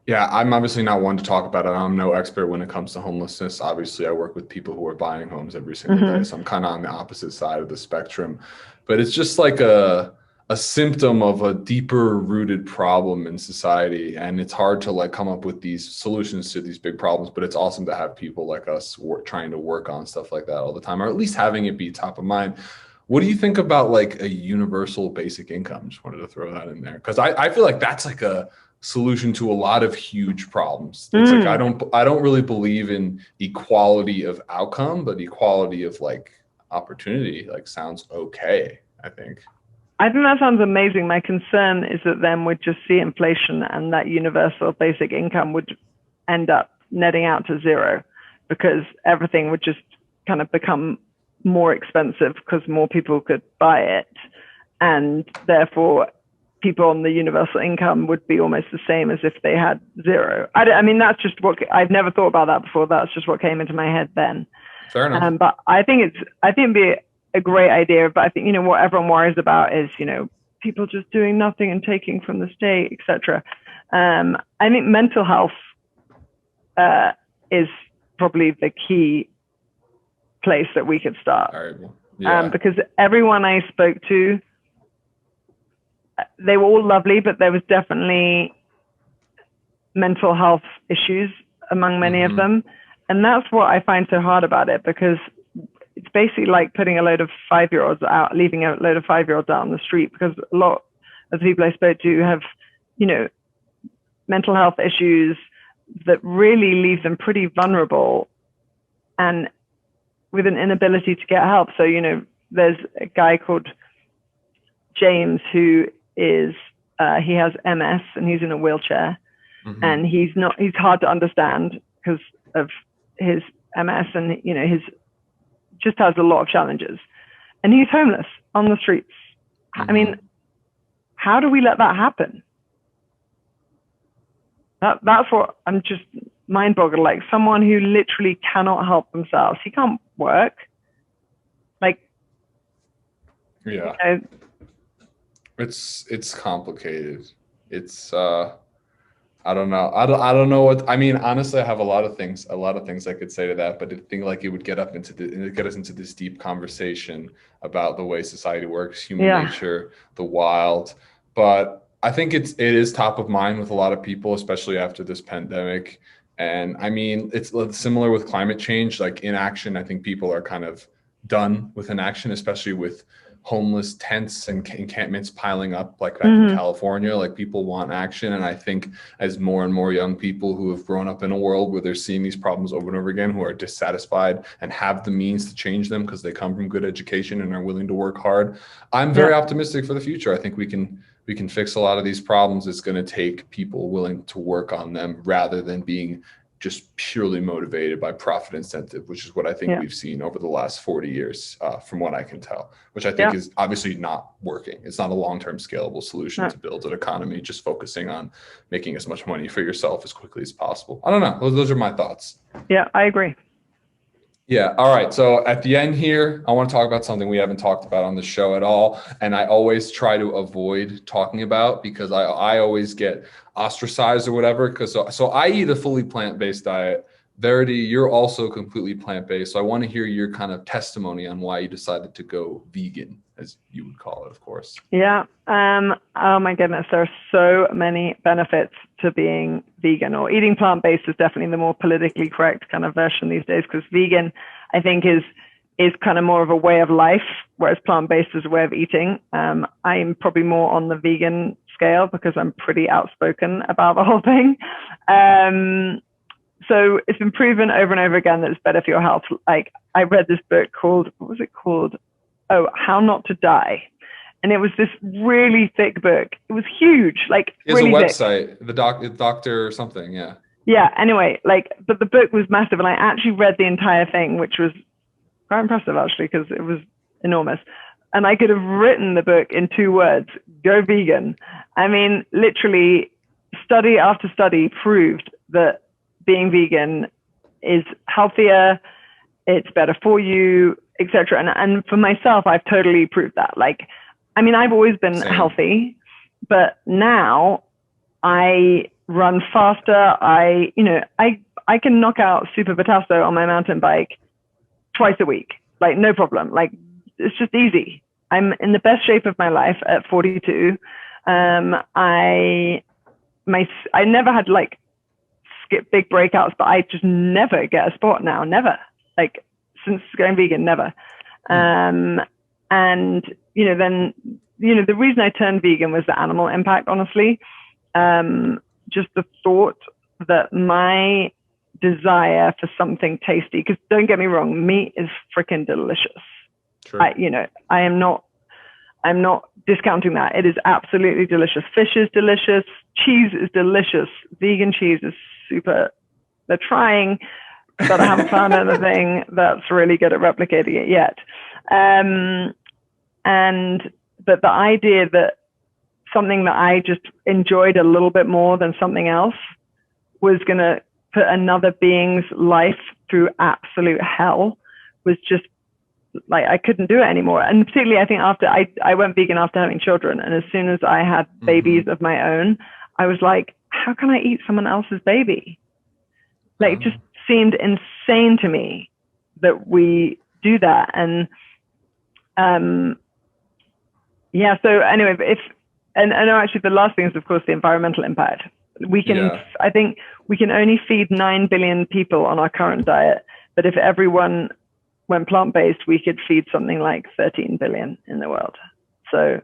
Yeah, I'm obviously not one to talk about it. I'm no expert when it comes to homelessness. Obviously, I work with people who are buying homes every single day, so I'm kind of on the opposite side of the spectrum. But it's just like a symptom of a deeper rooted problem in society, and it's hard to come up with these solutions to these big problems. But it's awesome to have people like us trying to work on stuff like that all the time, or at least having it be top of mind. What do you think about a universal basic income? Just wanted to throw that in there, because I feel like that's like a solution to a lot of huge problems. It's like I don't really believe in equality of outcome, but equality of opportunity sounds okay, I think. I think that sounds amazing. My concern is that then we'd just see inflation, and that universal basic income would end up netting out to zero, because everything would just kind of become more expensive because more people could buy it. And therefore, people on the universal income would be almost the same as if they had zero. I mean, that's just I've never thought about that before. That's just what came into my head then. Fair enough. But I think it'd be a great idea. But I think, what everyone worries about is, people just doing nothing and taking from the state, etc. I think mental health is probably the key place that we could start. Terrible. Yeah. Because everyone I spoke to, they were all lovely, but there was definitely mental health issues among many of them. And that's what I find so hard about it, because it's basically like putting a load of 5-year-olds out, leaving a load of 5-year-olds out on the street, because a lot of the people I spoke to have, you know, mental health issues that really leave them pretty vulnerable and with an inability to get help. So, you know, there's a guy called James who is, he has MS and he's in a wheelchair, and he's hard to understand because of his MS, and, you know, just has a lot of challenges, and he's homeless on the streets. I mean, how do we let that happen? That's what I'm just mind boggled. Like, someone who literally cannot help themselves. He can't work. Like, yeah, you know, it's complicated. It's I don't know. I don't know what I mean. Honestly, I have a lot of things I could say to that, but I think like it would get us into this deep conversation about the way society works, human nature, the wild. But I think it is top of mind with a lot of people, especially after this pandemic. And I mean, it's similar with climate change. Like, inaction, I think people are kind of done with inaction, especially with homeless tents and encampments piling up like back in California. Like, people want action. And I think as more and more young people who have grown up in a world where they're seeing these problems over and over again, who are dissatisfied and have the means to change them because they come from good education and are willing to work hard, I'm very optimistic for the future. I think we can fix a lot of these problems. It's going to take people willing to work on them rather than being just purely motivated by profit incentive, which is what I think we've seen over the last 40 years, from what I can tell, which I think is obviously not working. It's not a long-term scalable solution to build an economy, just focusing on making as much money for yourself as quickly as possible. I don't know. Those are my thoughts. Yeah, I agree. Yeah. All right. So at the end here, I want to talk about something we haven't talked about on the show at all. And I always try to avoid talking about, because I always get ostracized or whatever. So I eat a fully plant-based diet. Verity, you're also completely plant-based. So I want to hear your kind of testimony on why you decided to go vegan, as you would call it, of course. Yeah. Oh my goodness. There are so many benefits to being vegan, or eating plant-based is definitely the more politically correct kind of version these days, because vegan, I think, is kind of more of a way of life, whereas plant-based is a way of eating. I'm probably more on the vegan scale because I'm pretty outspoken about the whole thing. So it's been proven over and over again that it's better for your health. Like, I read this book called, what was it called? Oh, How Not to Die. And it was this really thick book. It was huge, like There's really a website, thick. The doctor or something, yeah. Yeah, anyway, like, but the book was massive, and I actually read the entire thing, which was quite impressive, actually, because it was enormous. And I could have written the book in 2 words: go vegan. I mean, literally, study after study proved that being vegan is healthier, it's better for you, etc. And for myself, I've totally proved that. Like, I mean, I've always been healthy, but now I run faster. I can knock out Super Batasso on my mountain bike twice a week, like, no problem. Like, it's just easy. I'm in the best shape of my life at 42. I never had like skip big breakouts, but I just never get a spot now. Never, like, since going vegan, never. And, then, the reason I turned vegan was the animal impact, honestly. Just the thought that my desire for something tasty, because don't get me wrong, meat is freaking delicious. Sure. I'm not discounting that. It is absolutely delicious. Fish is delicious. Cheese is delicious. Vegan cheese is super. They're trying, but I haven't found anything that's really good at replicating it yet. But the idea that something that I just enjoyed a little bit more than something else was going to put another being's life through absolute hell was just like, I couldn't do it anymore. And particularly, I think after I went vegan after having children. And as soon as I had babies of my own, I was like, how can I eat someone else's baby? Like, it just seemed insane to me that we do that. And yeah, so anyway, and actually the last thing is, of course, the environmental impact. I think we can only feed 9 billion people on our current diet, but if everyone went plant-based, we could feed something like 13 billion in the world. So,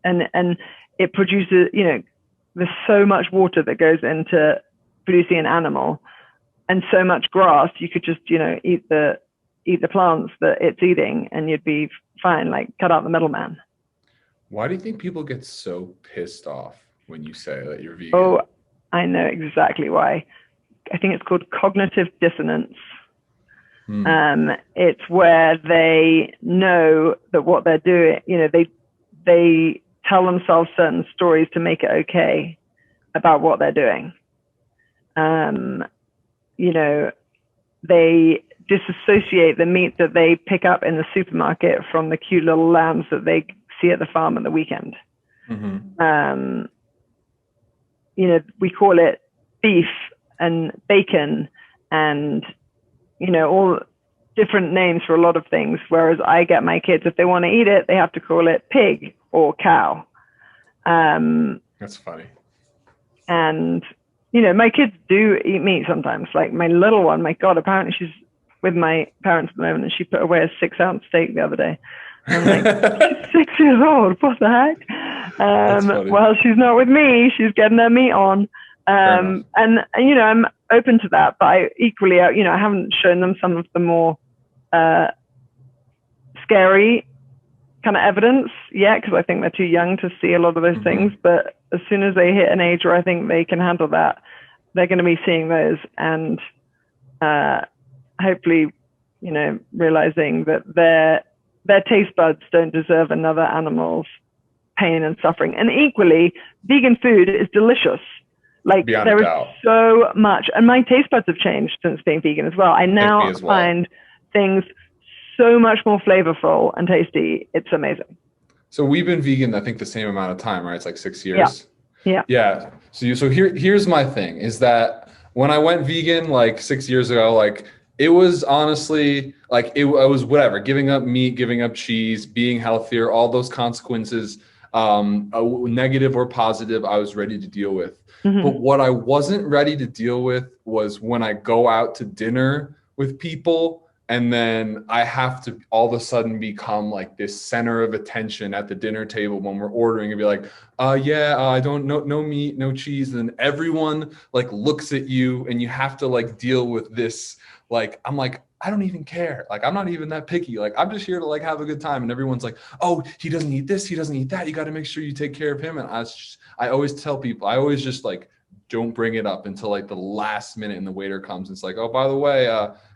and it produces, there's so much water that goes into producing an animal, and so much grass. You could just, eat the plants that it's eating, and you'd be fine. Like, cut out the middleman. Why do you think people get so pissed off when you say that you're vegan? Oh, I know exactly why. I think it's called cognitive dissonance. It's where they know that what they're doing, they tell themselves certain stories to make it okay about what they're doing. They disassociate the meat that they pick up in the supermarket from the cute little lambs that they see at the farm at the weekend. We call it beef and bacon and, all different names for a lot of things. Whereas I get my kids, if they want to eat it, they have to call it pig or cow. That's funny. And, my kids do eat meat sometimes. Like my little one, my God, apparently she's with my parents at the moment, and she put away a 6-ounce steak the other day. I'm like, she's 6 years old. What the heck? Well, she's not with me. She's getting her meat on. And I'm open to that, but I equally, I haven't shown them some of the more scary kind of evidence yet, because I think they're too young to see a lot of those things. But as soon as they hit an age where I think they can handle that, they're going to be seeing those, and hopefully, realizing that their taste buds don't deserve another animal's pain and suffering. And equally, vegan food is delicious. Like, there is so much, and my taste buds have changed since being vegan as well. I now find things so much more flavorful and tasty. It's amazing. So we've been vegan, I think, the same amount of time, right? It's like 6 years. Yeah. So here's my thing, is that when I went vegan like 6 years ago, like, it was honestly like, I was whatever, giving up meat, giving up cheese, being healthier, all those consequences, negative or positive, I was ready to deal with. But what I wasn't ready to deal with was when I go out to dinner with people, and then I have to all of a sudden become like this center of attention at the dinner table when we're ordering, and be like, I don't know, no meat, no cheese. And then everyone like looks at you, and you have to like deal with this. Like, I'm like, I don't even care. Like, I'm not even that picky. Like, I'm just here to like have a good time. And everyone's like, oh, he doesn't eat this, he doesn't eat that. You got to make sure you take care of him. And I always tell people, I always just like, don't bring it up until like the last minute, and the waiter comes and it's like, oh, by the way,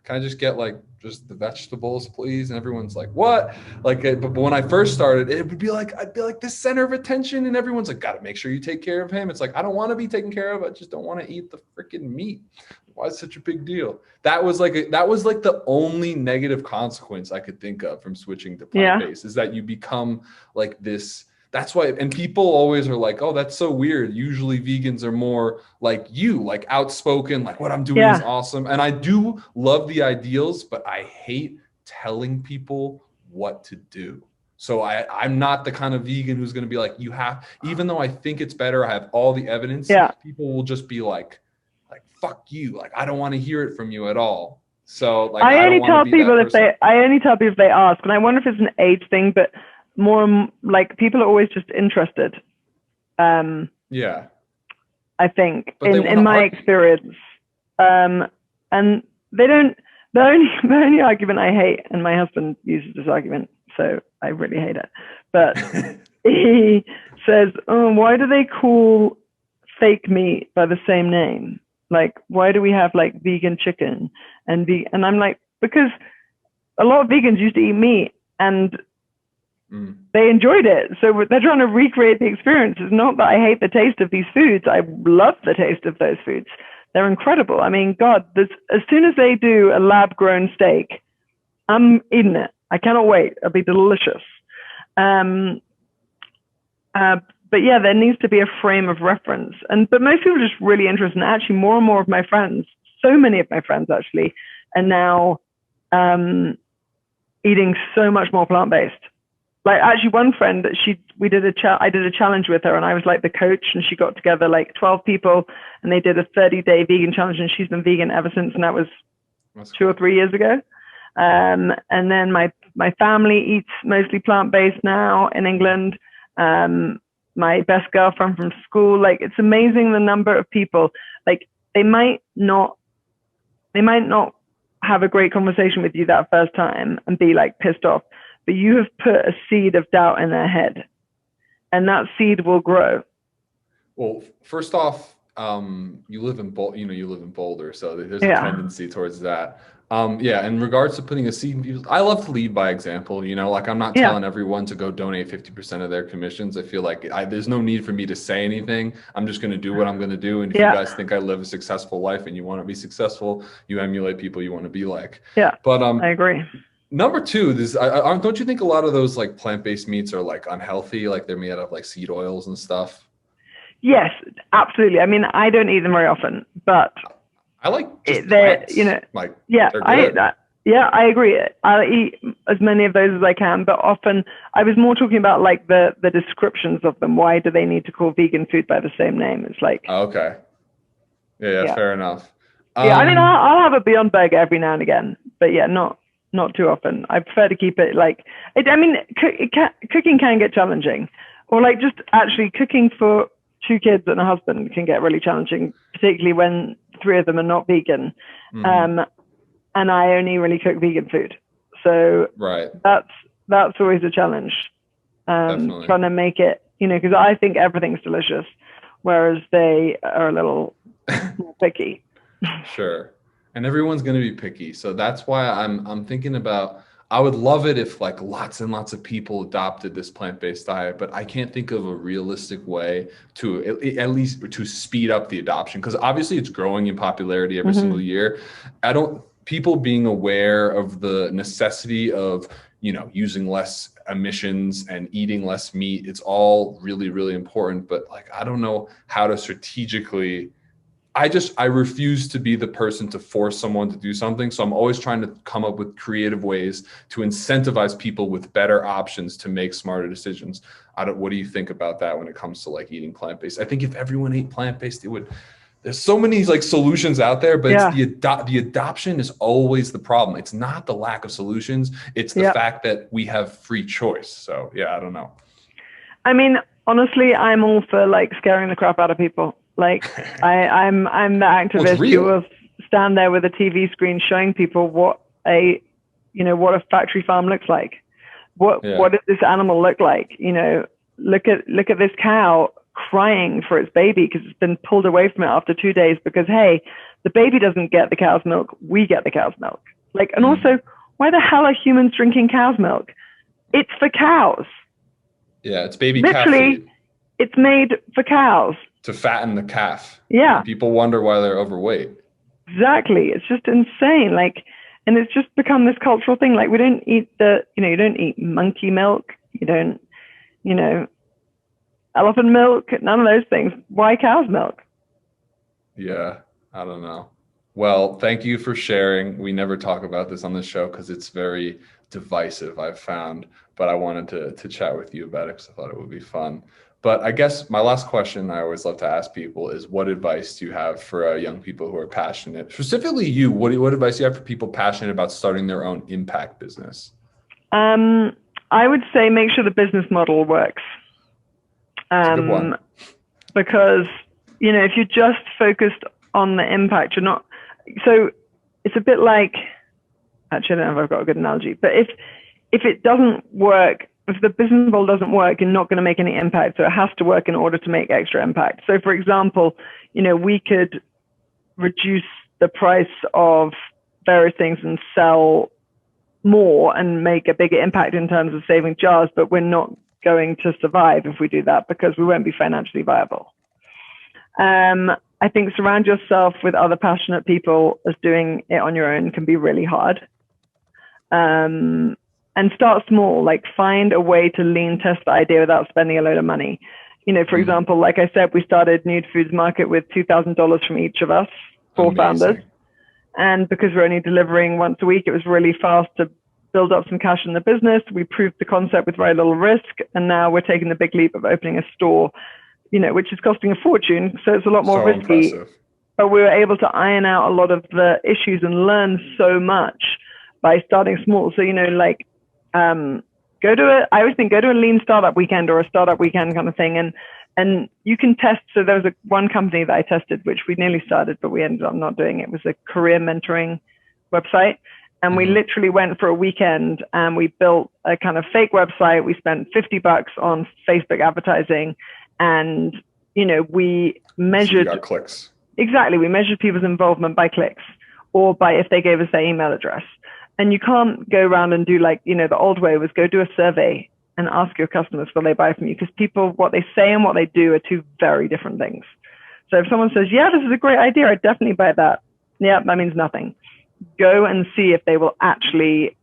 can I just get like just the vegetables, please? And everyone's like, what? Like, but when I first started, it would be like, I'd be like this center of attention, and everyone's like, got to make sure you take care of him. It's like, I don't want to be taken care of. I just don't want to eat the freaking meat. Why is it such a big deal? That was like the only negative consequence I could think of from switching to plant-based, is that you become like this. That's why, and people always are like, oh, that's so weird. Usually vegans are more like you, like outspoken, like what I'm doing is awesome. And I do love the ideals, but I hate telling people what to do. So I'm not the kind of vegan who's going to be like, you have, even though I think it's better, I have all the evidence. People will just be like, fuck you. Like, I don't want to hear it from you at all. So like, I only tell people if they ask, and I wonder if it's an age thing, but more like people are always just interested. I think in my experience, and they don't. The only argument I hate, and my husband uses this argument, so I really hate it. But he says, "Oh, why do they call fake meat by the same name? Like, why do we have like vegan chicken and And I'm like, because a lot of vegans used to eat meat and they enjoyed it. So they're trying to recreate the experience. It's not that I hate the taste of these foods. I love the taste of those foods. They're incredible. I mean, God, as soon as they do a lab-grown steak, I'm eating it. I cannot wait. It'll be delicious. But yeah, there needs to be a frame of reference. But most people are just really interested. And actually, more and more of my friends, so many of my friends actually, are now eating so much more plant-based. Like actually one friend that I did a challenge with her, and I was like the coach, and she got together like 12 people and they did a 30-day vegan challenge, and she's been vegan ever since, and that was That's 2 or 3 years ago. And then my family eats mostly plant-based now in England. My best girlfriend from school, like it's amazing the number of people, like they might not have a great conversation with you that first time and be like pissed off, but you have put a seed of doubt in their head, and that seed will grow. Well, first off, you live in Boulder, so there's a tendency towards that. Yeah, in regards to putting a seed in people, I love to lead by example. Like I'm not telling everyone to go donate 50% of their commissions. I feel like there's no need for me to say anything. I'm just going to do what I'm going to do. And if you guys think I live a successful life and you want to be successful, you emulate people you want to be like. Yeah, but I agree. Number two, don't you think a lot of those like plant-based meats are like unhealthy? Like they're made out of like seed oils and stuff. Yes, absolutely. I mean, I don't eat them very often, but I like plants. Like I agree. I'll eat as many of those as I can, but often I was more talking about like the descriptions of them. Why do they need to call vegan food by the same name? It's like okay, yeah. Fair enough. I mean, I'll have a Beyond Burger every now and again, but not too often. I prefer to keep it like it. I mean, cooking can get challenging, or like just actually cooking for 2 kids and a husband can get really challenging, particularly when 3 of them are not vegan. And I only really cook vegan food. So that's always a challenge. Trying to make it, because I think everything's delicious, whereas they are a little more picky. Sure. And everyone's going to be picky. So that's why I'm thinking about, I would love it if like lots and lots of people adopted this plant-based diet, but I can't think of a realistic way to at least to speed up the adoption, because obviously it's growing in popularity every single year. People being aware of the necessity of, using less emissions and eating less meat, it's all really, really important. But like, I don't know how to strategically, I refuse to be the person to force someone to do something. So I'm always trying to come up with creative ways to incentivize people with better options to make smarter decisions. What do you think about that when it comes to like eating plant-based? I think if everyone ate plant-based, there's so many like solutions out there, but it's the adoption is always the problem. It's not the lack of solutions. It's the fact that we have free choice. So yeah, I don't know. I mean, honestly, I'm all for like scaring the crap out of people. Like I'm the activist who will stand there with a TV screen showing people what a factory farm looks like. What does this animal look like? Look at this cow crying for its baby because it's been pulled away from it after 2 days because, hey, the baby doesn't get the cow's milk. We get the cow's milk. Like, and also, why the hell are humans drinking cow's milk? It's for cows. Yeah, it's baby calf feed. It's made for cows. To fatten the calf. Yeah. And people wonder why they're overweight. Exactly. It's just insane. Like, and it's just become this cultural thing. Like, we don't eat you don't eat monkey milk. You don't, elephant milk, none of those things. Why cow's milk? Yeah, I don't know. Well, thank you for sharing. We never talk about this on the show because it's very divisive, I've found. But I wanted to chat with you about it because I thought it would be fun. But I guess my last question I always love to ask people is, what advice do you have for young people who are passionate? Specifically you, what advice do you have for people passionate about starting their own impact business? I would say make sure the business model works. That's a good one. Because, if you're just focused on the impact, you're not. So it's a bit like, actually, I don't know if I've got a good analogy, but if it doesn't work, if the business model doesn't work, you're not going to make any impact. So it has to work in order to make extra impact. So for example, we could reduce the price of various things and sell more and make a bigger impact in terms of saving jars, but we're not going to survive if we do that because we won't be financially viable. I think surround yourself with other passionate people, as doing it on your own can be really hard. And start small, like find a way to lean test the idea without spending a load of money. For example, like I said, we started Nude Foods Market with $2,000 from each of us, 4 founders. And because we're only delivering once a week, it was really fast to build up some cash in the business. We proved the concept with very little risk. And now we're taking the big leap of opening a store, which is costing a fortune. So it's a lot more risky. Impressive. But we were able to iron out a lot of the issues and learn so much by starting small. So, I always think go to a lean startup weekend or a startup weekend kind of thing. And you can test. So there was one company that I tested, which we nearly started, but we ended up not doing. It was a career mentoring website. And we literally went for a weekend and we built a kind of fake website. We spent $50 on Facebook advertising, and, we measured. So you got clicks. Exactly. We measured people's involvement by clicks or by if they gave us their email address. And you can't go around and do the old way was go do a survey and ask your customers will they buy from you, because people, what they say and what they do are two very different things. So if someone says, yeah, this is a great idea, I'd definitely buy that. Yeah, that means nothing. Go and see if they will actually,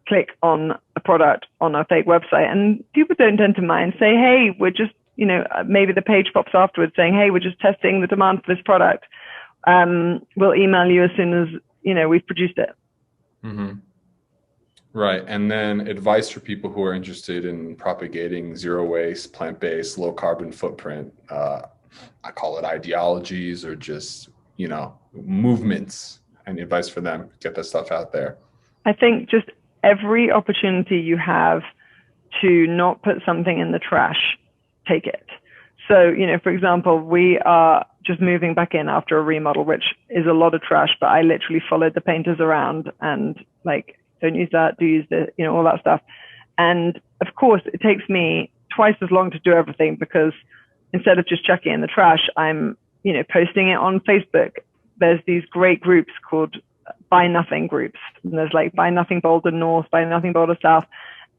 click on a product on a fake website. And people don't tend to mind. Say, hey, we're just, maybe the page pops afterwards saying, hey, we're just testing the demand for this product. We'll email you as soon as, we've produced it. Mm-hmm. Right. And then advice for people who are interested in propagating zero waste, plant-based, low carbon footprint. I call it ideologies or just, movements, and advice for them. Get that stuff out there. I think just every opportunity you have to not put something in the trash, take it. So, for example, we are just moving back in after a remodel, which is a lot of trash, but I literally followed the painters around and don't use that, do use the, all that stuff. And of course, it takes me twice as long to do everything, because instead of just chucking it in the trash, I'm, posting it on Facebook. There's these great groups called Buy Nothing groups. And there's Buy Nothing Boulder North, Buy Nothing Boulder South.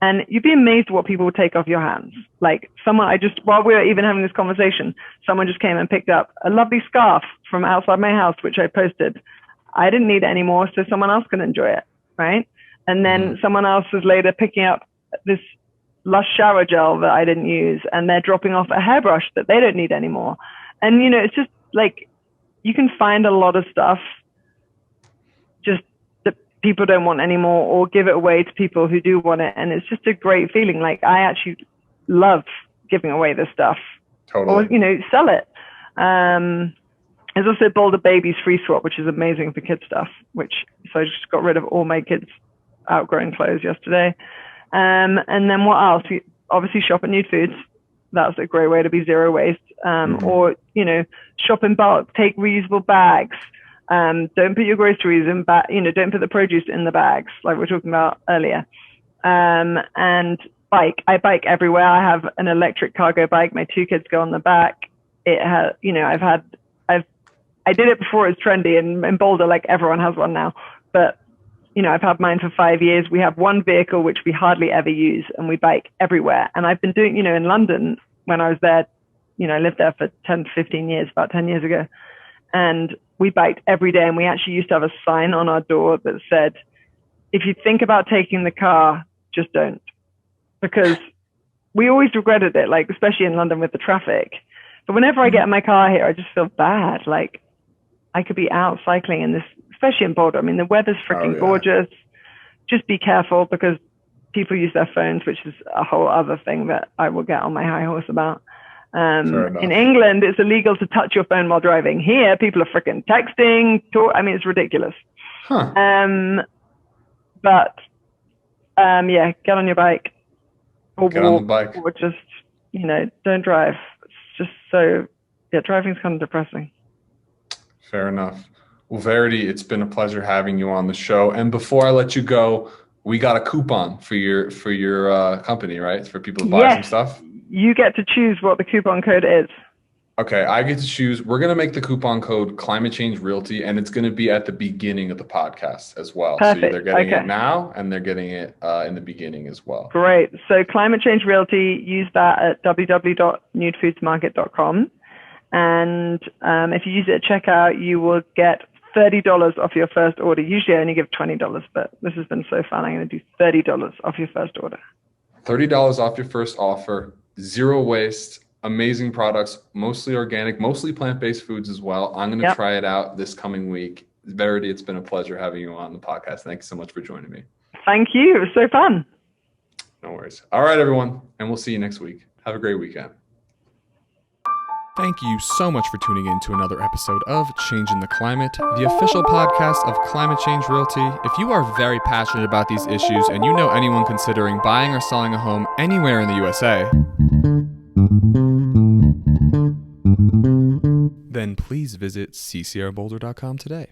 And you'd be amazed at what people would take off your hands. While we were even having this conversation, someone just came and picked up a lovely scarf from outside my house, which I posted. I didn't need it anymore, so someone else can enjoy it, right? And then someone else was later picking up this Lush shower gel that I didn't use, and they're dropping off a hairbrush that they don't need anymore. And, it's just you can find a lot of stuff just that people don't want anymore, or give it away to people who do want it. And it's just a great feeling. I actually love giving away this stuff. Totally. Or, sell it. There's also Boulder Babies Free Swap, which is amazing for kids stuff, so I just got rid of all my kids' outgrown clothes yesterday. And then what else? Obviously shop at Nude Foods. That's a great way to be zero waste. Or, shop in bulk, take reusable bags. Don't put your groceries in don't put the produce in the bags like we were talking about earlier. And bike. I bike everywhere. I have an electric cargo bike. My two kids go on the back. It has, I did it before it was trendy, and in Boulder, everyone has one now. But, I've had mine for 5 years. We have one vehicle, which we hardly ever use, and we bike everywhere. And I've been doing, in London, when I was there, I lived there for 10 to 15 years, about 10 years ago. And we biked every day. And we actually used to have a sign on our door that said, if you think about taking the car, just don't. Because we always regretted it, especially in London with the traffic. But whenever I get in my car here, I just feel bad. I could be out cycling in this, especially in Boulder. I mean, the weather's freaking gorgeous. Just be careful, because people use their phones, which is a whole other thing that I will get on my high horse about. In England, it's illegal to touch your phone while driving. Here, people are freaking texting. It's ridiculous. Huh. Yeah, get on your bike. Or get walk, on the bike. or just, don't drive. It's just driving's kind of depressing. Fair enough. Well, Verity, it's been a pleasure having you on the show. And before I let you go, we got a coupon for your company, right? For people to buy some stuff. You get to choose what the coupon code is. Okay, I get to choose. We're going to make the coupon code Climate Change Realty, and it's going to be at the beginning of the podcast as well. Perfect. So they're getting it now, and they're getting it in the beginning as well. Great. So Climate Change Realty, use that at www.nudefoodsmarket.com. And if you use it at checkout, you will get $30 off your first order. Usually I only give $20, but this has been so fun. I'm going to do $30 off your first order. $30 off your first offer, zero waste, amazing products, mostly organic, mostly plant-based foods as well. I'm going to try it out this coming week. Verity, it's been a pleasure having you on the podcast. Thanks so much for joining me. Thank you. It was so fun. No worries. All right, everyone. And we'll see you next week. Have a great weekend. Thank you so much for tuning in to another episode of Changing the Climate, the official podcast of Climate Change Realty. If you are very passionate about these issues and you know anyone considering buying or selling a home anywhere in the USA, then please visit ccrboulder.com today.